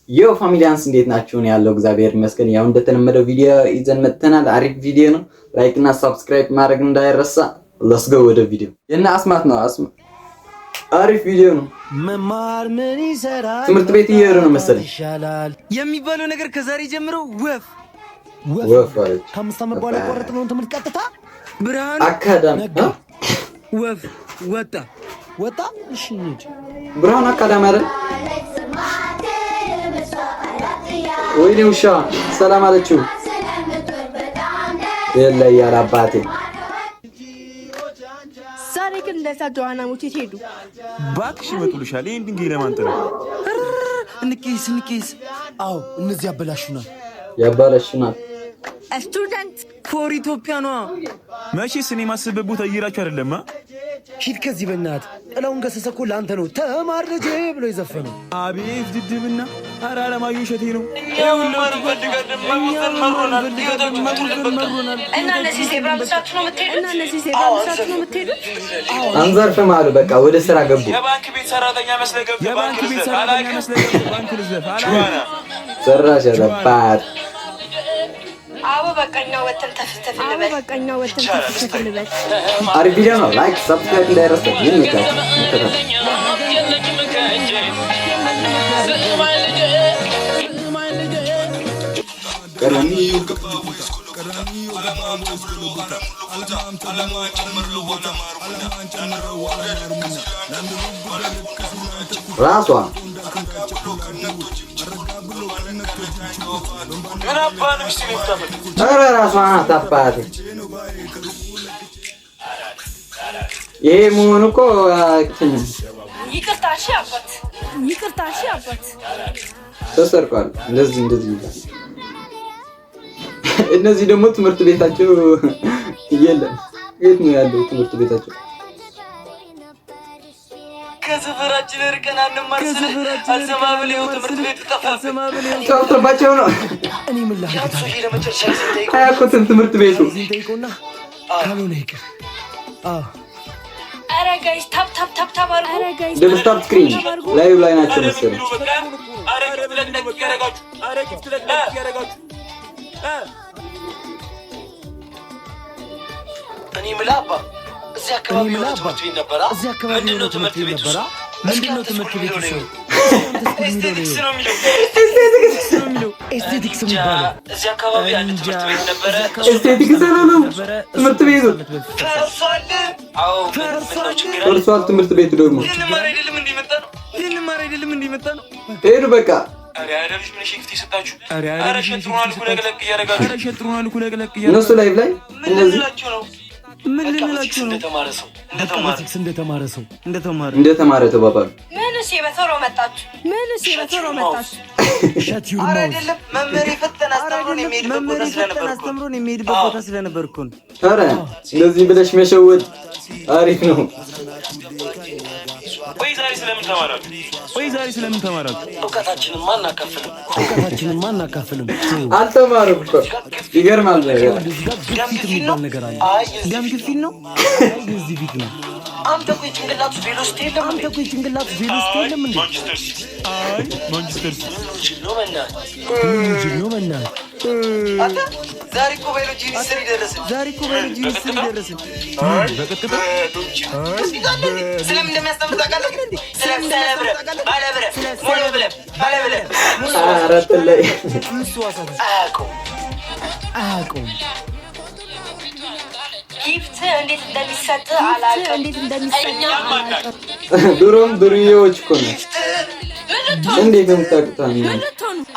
ዮ ፋሚሊያንስ እንዴት ናችሁ? ነው ያለው እግዚአብሔር ይመስገን። ያው እንደተለመደው ቪዲዮ ይዘን መጥተናል። አሪፍ ቪዲዮ ነው። ላይክ እና ሰብስክራይብ ማድረግ እንዳይረሳ። ሌትስ ጎ ወደ ቪዲዮ። የና አስማት ነው አሪፍ ቪዲዮ ነው። መማር ምን ይሰራል? ትምህርት ቤት እየሄዱ ነው መሰለኝ። ይሻላል የሚባለው ነገር ከዛሬ ጀምሮ ወፍ አለች። ከአምስት ዓመት በኋላ ቆረጥነውን ትምህርት ቀጥታ ብርሃን አካዳሚ ወፍ ወጣ። እሺ እንሂድ። ብርሃን አካዳሚ አይደል? ወይኔ ውሻ ሰላም አለችው። የለ ያለ አባቴ ዛሬ ግን እንደዛ ጆዋና ሙቲ ሄዱ ባክሽ ይመጡልሻል። ይሄን ድንጋይ ለማንጠር እንቄስ አዎ እነዚህ ያባላሽናል። ስቱደንት ፎር ኢትዮጵያ ነው። መቼስ እኔ ማስበብ ቦታ እየራችሁ አይደለም። ሂድ ከዚህ በእናትህ። ጥላውን ገሰሰ እኮ ለአንተ ነው ተማር ልጄ ብሎ የዘፈነው። አቤት ድድብና! ኧረ አለማየሁ እሸቴ ነው። አንዘርፍም አሉ። በቃ ወደ ስራ ገቡ። የባንክ ቤት ሰራተኛ መስለህ ሰራሽ ያለባት በቀኛው ወተን ተፍተፍ ልበል። አሪፍ ቪዲዮ ነው። ላይክ ሰብስክራይብ እንዳይረሳ። ራሷ ራሷ ናት አባቴ። ይሄ መሆኑ እኮ ይቅርታ እሺ አባት ተሰርቋል። እንደዚህ ይላል። እነዚህ ደግሞ ትምህርት ቤታቸው የለም። የት ነው ያለው ትምህርት ቤታቸው? ከሰፈራችን ርቀን አንማር አሰማብሌው ትምህርት ቤት ጠፍቶባቸው ነው። እኔ ምን ላድርግ? አያውቁትም ትምህርት ቤቱ። ካልሆነ ይቅር። ኧረ ጋይስ ታፕ አድርጉ። ደብስታፕ ስክሪን ላይቭ ላይ ናቸው መሰለኝ። እኔ ምን አባ እዚህ አካባቢ ነው ትምህርት ቤት ነበራ። ምንድነው ትምህርት ቤት ሰው? ኤስቴቲክስ የሚባለው እዚህ አካባቢ አንድ ትምህርት ቤት ነበረ። ኤስቴቲክስ ነው ትምህርት ቤቱ። ፈርሷል ትምህርት ቤቱ ደግሞ። ልንማር አይደለም እንዲመጣ ነው። ሄዱ በቃ። እነሱ ላይቭ ላይ እነዚህ ምን ልንላችሁ ነው? እንደተማረ ተባባሉ። ምንስ በቶሎ መጣችሁ? ኧረ አይደለም መምህር የፈተና አስተምሮን የሚሄድበት ቦታ ስለነበር እኮ ነው። ኧረ እንደዚህ ብለሽ መሸወድ አሪፍ ነው። ወይ ዛሬ ስለምን ተማራችሁ? እውቀታችንን ማናካፍልም። አልተማሩም እኮ ይገርማል። ደም ግፊት ነው። እዚህ ፊት ነው። አንተ ቆይ ጭንቅላቱ ቬሎ ውስጥ የለም እንዴ? ማንቸስተር ነው መናት። ዛሬ እኮ ባዮሎጂ ሚኒስትሪ ደረስን። በቀጥታ ስለምን እንደሚያስተምር ታውቃለህ? አያውቀውም። ጊፍት እንዴት እንደሚሰጥ አላውቅም። ድሮም ዱርዬዎች እኮ ነው። እንዴት ነው የምታውቁት?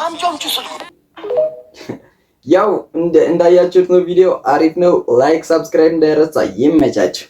አምጪ ስልኩ። ያው እንዳያችሁት ነው። ቪዲዮ አሪፍ ነው። ላይክ ሰብስክራይብ እንዳይረሳ። ይመቻችሁ።